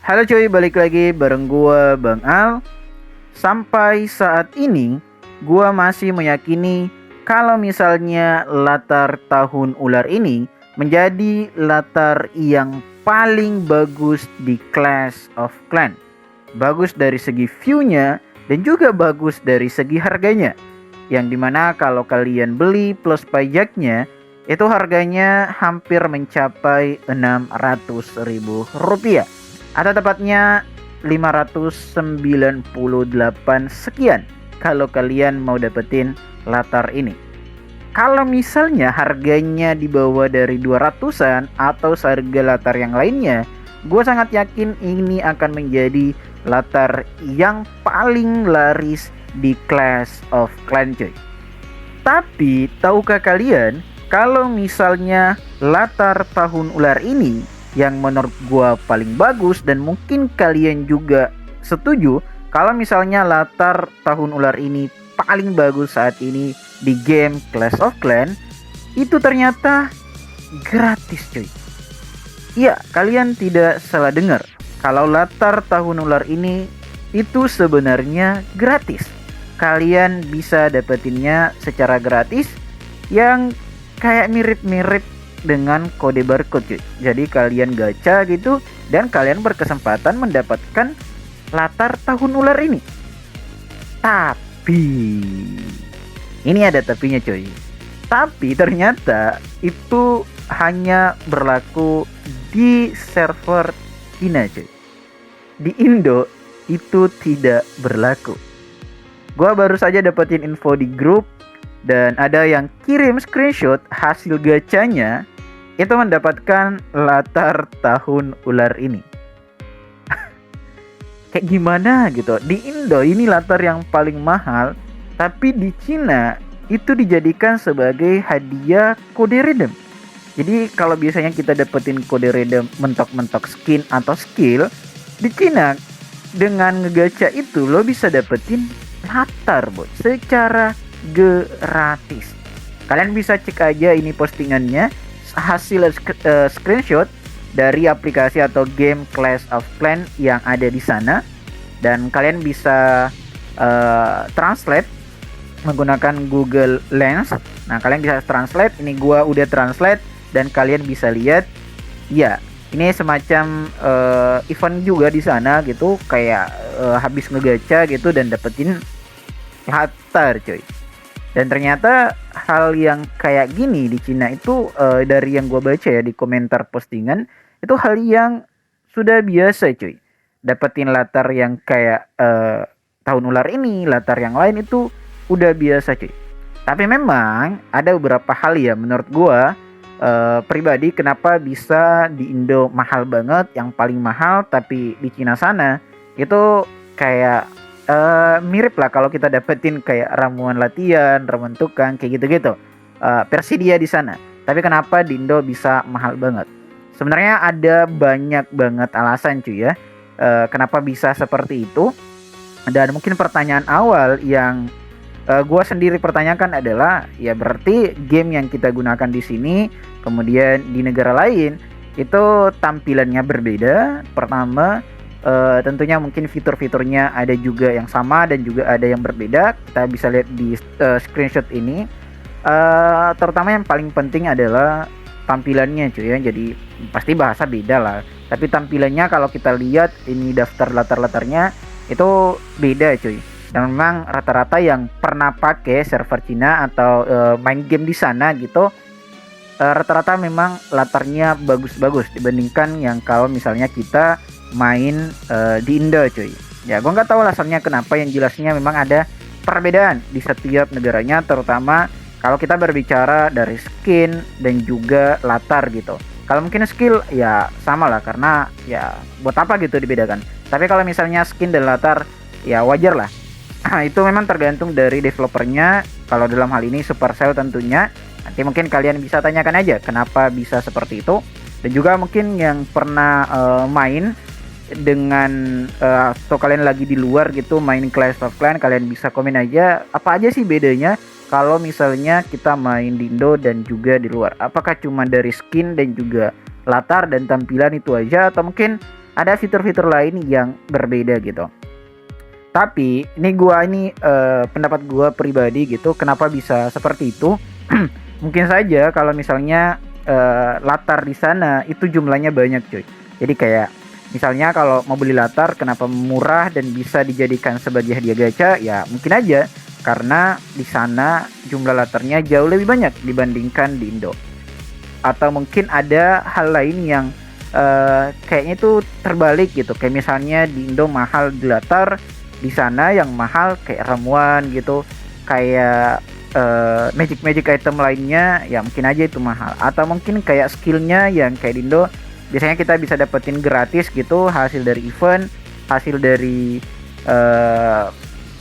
Halo cuy, balik lagi bareng gua Bang Al. Sampai saat ini gua masih meyakini kalau misalnya latar tahun ular ini menjadi latar yang paling bagus di Clash of Clans. Bagus dari segi view-nya dan juga bagus dari segi harganya. Yang dimana kalau kalian beli plus pajaknya itu harganya hampir mencapai 600.000 rupiah atau tepatnya 598 sekian kalau kalian mau dapetin latar ini. Kalau misalnya harganya di bawah dari 200-an atau seharga latar yang lainnya, gue sangat yakin ini akan menjadi latar yang paling laris di Clash of Clans coy. Tapi tahukah kalian kalau misalnya latar tahun ular ini yang menurut gua paling bagus dan mungkin kalian juga setuju kalau misalnya latar tahun ular ini paling bagus saat ini di game Clash of Clans itu ternyata gratis cuy. Iya, kalian tidak salah dengar. Kalau latar tahun ular ini itu sebenarnya gratis. Kalian bisa dapetinnya secara gratis yang kayak mirip-mirip dengan kode barcode cuy. Jadi kalian gacha gitu dan kalian berkesempatan mendapatkan latar tahun ular ini. Tapi ini ada tapinya cuy. Tapi ternyata itu hanya berlaku di server Cina cuy. Di Indo itu tidak berlaku. Gua baru saja dapetin info di grup dan ada yang kirim screenshot hasil gacanya itu mendapatkan latar tahun ular ini. Kayak gimana gitu. Di Indo ini latar yang paling mahal, tapi di Cina itu dijadikan sebagai hadiah kode redeem. Jadi kalau biasanya kita dapetin kode redeem mentok-mentok skin atau skill, di Cina dengan ngegacha itu lo bisa dapetin latar bot secara gratis. Kalian bisa cek aja ini postingannya, hasil screenshot dari aplikasi atau game Clash of Clans yang ada di sana, dan kalian bisa translate menggunakan Google Lens. Nah, kalian bisa translate, ini gua udah translate dan kalian bisa lihat ya, ini semacam event juga di sana gitu, kayak habis ngegacha gitu dan dapetin latar coy. Dan ternyata hal yang kayak gini di Cina itu dari yang gue baca ya di komentar postingan itu hal yang sudah biasa cuy. Dapetin latar yang kayak tahun ular ini, latar yang lain itu udah biasa cuy. Tapi memang ada beberapa hal ya menurut gue pribadi kenapa bisa di Indo mahal banget, yang paling mahal, tapi di Cina sana itu kayak mirip lah kalau kita dapetin kayak ramuan latihan, ramuan tukang kayak gitu-gitu. Versi dia di sana. Tapi kenapa di Indo bisa mahal banget? Sebenarnya ada banyak banget alasan cuy ya. Kenapa bisa seperti itu? Dan mungkin pertanyaan awal yang gua sendiri pertanyakan adalah ya berarti game yang kita gunakan di sini kemudian di negara lain itu tampilannya berbeda. Pertama, tentunya mungkin fitur-fiturnya ada juga yang sama dan juga ada yang berbeda. Kita bisa lihat di screenshot ini. Terutama yang paling penting adalah tampilannya cuy ya. Jadi pasti bahasa beda lah. Tapi tampilannya kalau kita lihat ini daftar latar-latarnya itu beda cuy. Dan memang rata-rata yang pernah pakai server Cina atau main game di sana gitu, rata-rata memang latarnya bagus-bagus dibandingkan yang kalau misalnya kita main di Indo cuy. Ya gue nggak tahu alasannya kenapa, yang jelasnya memang ada perbedaan di setiap negaranya, terutama kalau kita berbicara dari skin dan juga latar gitu. Kalau mungkin skill ya sama lah, karena ya buat apa gitu dibedakan. Tapi kalau misalnya skin dan latar ya wajar lah. Itu memang tergantung dari developernya. Kalau dalam hal ini Supercell tentunya. Nanti mungkin kalian bisa tanyakan aja kenapa bisa seperti itu. Dan juga mungkin yang pernah main dengan atau kalian lagi di luar gitu main Clash of Clans, kalian bisa komen aja apa aja sih bedanya kalau misalnya kita main di Indo dan juga di luar. Apakah cuma dari skin dan juga latar dan tampilan itu aja, atau mungkin ada fitur-fitur lain yang berbeda gitu. Tapi ini pendapat gua pribadi gitu, kenapa bisa seperti itu? Mungkin saja kalau misalnya latar di sana itu jumlahnya banyak cuy. Jadi kayak misalnya kalau mau beli latar kenapa murah dan bisa dijadikan sebagai hadiah gacha, ya mungkin aja karena di sana jumlah latarnya jauh lebih banyak dibandingkan di Indo. Atau mungkin ada hal lain yang kayaknya itu terbalik gitu. Kayak misalnya di Indo mahal di latar, di sana yang mahal kayak ramuan gitu, kayak magic item lainnya ya mungkin aja itu mahal. Atau mungkin kayak skillnya yang kayak di Indo biasanya kita bisa dapetin gratis gitu, hasil dari event, hasil dari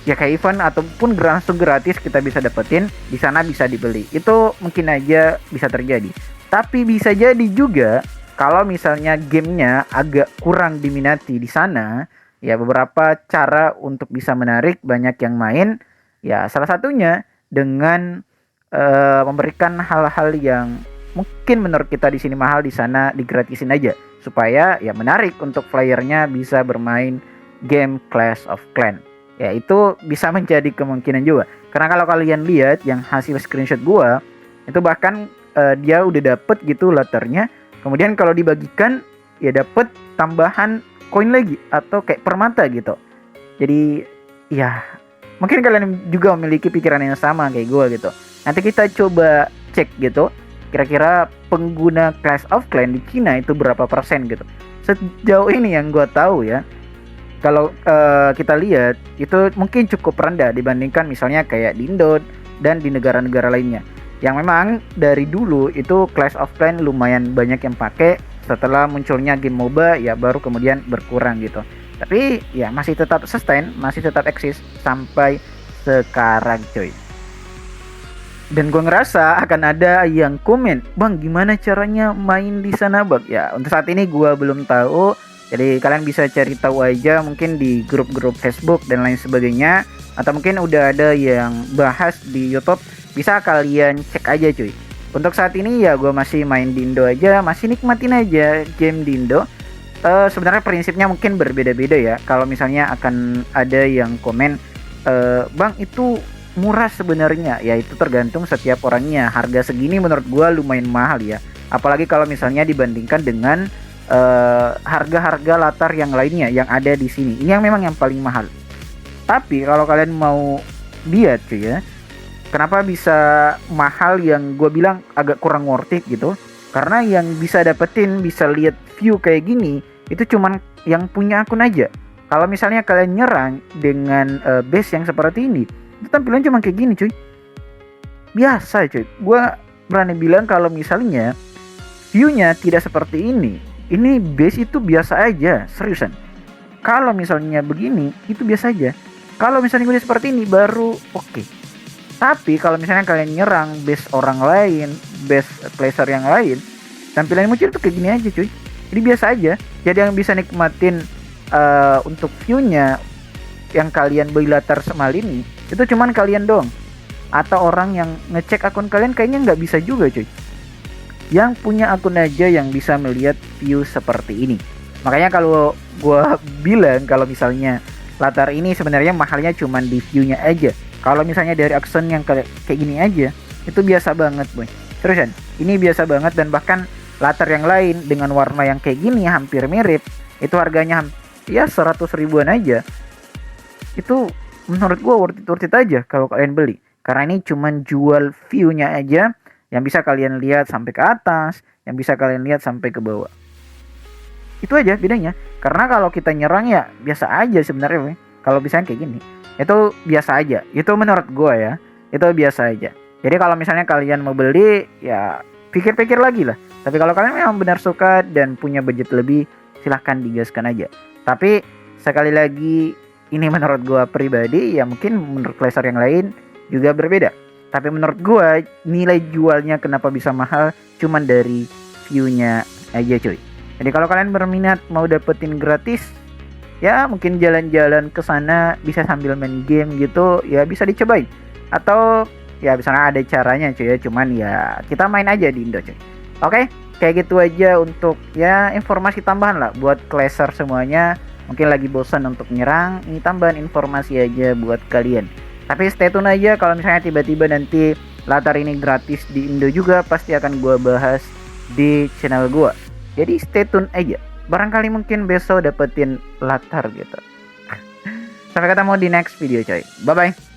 ya kayak event ataupun langsung gratis kita bisa dapetin, di sana bisa dibeli. Itu mungkin aja bisa terjadi. Tapi bisa jadi juga kalau misalnya gamenya agak kurang diminati di sana, ya beberapa cara untuk bisa menarik banyak yang main, ya salah satunya dengan memberikan hal-hal yang mungkin menurut kita di sini mahal, di sana digratisin aja supaya ya menarik untuk playernya bisa bermain game Clash of Clans. Ya itu bisa menjadi kemungkinan juga. Karena kalau kalian lihat yang hasil screenshot gua itu bahkan dia udah dapet gitu latarnya, kemudian kalau dibagikan ya dapet tambahan koin lagi atau kayak permata gitu. Jadi ya mungkin kalian juga memiliki pikiran yang sama kayak gue gitu. Nanti kita coba cek gitu, kira-kira pengguna Clash of Clans di Cina itu berapa persen gitu. Sejauh ini yang gue tahu ya, kalau kita lihat itu mungkin cukup rendah dibandingkan misalnya kayak di Indo dan di negara-negara lainnya. Yang memang dari dulu itu Clash of Clans lumayan banyak yang pakai, setelah munculnya game MOBA ya baru kemudian berkurang gitu. Tapi ya masih tetap sustain, masih tetap eksis sampai sekarang cuy. Dan gue ngerasa akan ada yang komen, "Bang, gimana caranya main di sana, Bang?" Ya, untuk saat ini gue belum tahu. Jadi kalian bisa cari tahu aja mungkin di grup-grup Facebook dan lain sebagainya, atau mungkin udah ada yang bahas di YouTube, bisa kalian cek aja cuy. Untuk saat ini ya gue masih main di Indo aja, masih nikmatin aja game di Indo. Sebenarnya prinsipnya mungkin berbeda-beda ya. Kalau misalnya akan ada yang komen, "Bang, itu murah sebenarnya." Ya itu tergantung setiap orangnya. Harga segini menurut gue lumayan mahal ya. Apalagi kalau misalnya dibandingkan dengan harga-harga latar yang lainnya yang ada di sini. Ini yang memang yang paling mahal. Tapi kalau kalian mau lihat cuy ya, kenapa bisa mahal yang gue bilang agak kurang worth it gitu, karena yang bisa dapetin, bisa lihat view kayak gini itu cuman yang punya akun aja. Kalau misalnya kalian nyerang dengan base yang seperti ini, itu tampilan cuma kayak gini cuy, biasa cuy. Gue berani bilang kalau misalnya viewnya tidak seperti ini base itu biasa aja, seriusan. Kalau misalnya begini itu biasa aja. Kalau misalnya gue seperti ini baru oke. Tapi kalau misalnya kalian nyerang base orang lain, base placer yang lain, tampilan muncul tuh kayak gini aja cuy. Jadi biasa aja. Jadi yang bisa nikmatin untuk view-nya yang kalian beli latar semal ini, itu cuman kalian doang. Atau orang yang ngecek akun kalian kayaknya nggak bisa juga cuy. Yang punya akun aja yang bisa melihat view seperti ini. Makanya kalau gue bilang kalau misalnya latar ini sebenarnya mahalnya cuman di view-nya aja. Kalau misalnya dari aksen yang kayak gini aja, itu biasa banget boy. Terusan, ini biasa banget. Dan bahkan latar yang lain dengan warna yang kayak gini hampir mirip, itu harganya ya 100 ribuan aja. Itu menurut gue worth it aja kalau kalian beli. Karena ini cuman jual view-nya aja, yang bisa kalian lihat sampai ke atas, yang bisa kalian lihat sampai ke bawah. Itu aja bedanya. Karena kalau kita nyerang ya biasa aja sebenarnya. Kalau misalnya kayak gini, itu biasa aja. Itu menurut gue ya, itu biasa aja. Jadi kalau misalnya kalian mau beli, ya pikir-pikir lagi lah. Tapi kalau kalian memang benar suka dan punya budget lebih, silahkan digaskan aja. Tapi sekali lagi, ini menurut gue pribadi, ya mungkin menurut player yang lain juga berbeda. Tapi menurut gue nilai jualnya kenapa bisa mahal cuman dari view-nya aja cuy. Jadi kalau kalian berminat mau dapetin gratis, ya mungkin jalan-jalan ke sana bisa sambil main game gitu, ya bisa dicobain. Atau ya misalnya ada caranya cuy ya, cuman ya kita main aja di Indo cuy. Oke? kayak gitu aja untuk ya informasi tambahan lah buat clasher semuanya. Mungkin lagi bosan untuk nyerang, ini tambahan informasi aja buat kalian. Tapi stay tune aja, kalau misalnya tiba-tiba nanti latar ini gratis di Indo juga, pasti akan gua bahas di channel gua. Jadi stay tune aja. Barangkali mungkin besok dapetin latar gitu. Sampai ketemu di next video coy. Bye bye.